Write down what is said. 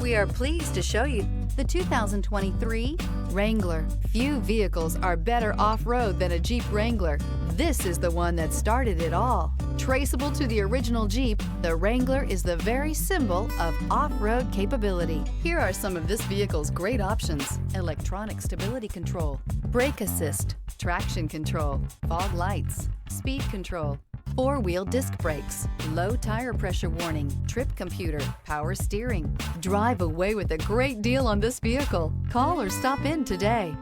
We are pleased to show you the 2023 Wrangler. Few vehicles are better off-road than a Jeep Wrangler. This is the one that started it all. Traceable to the original Jeep, the Wrangler is the very symbol of off-road capability. Here are some of this vehicle's great options: electronic stability control, brake assist, traction control, fog lights, speed control, four-wheel disc brakes, low tire pressure warning, trip computer, power steering. Drive away with a great deal on this vehicle. Call or stop in today.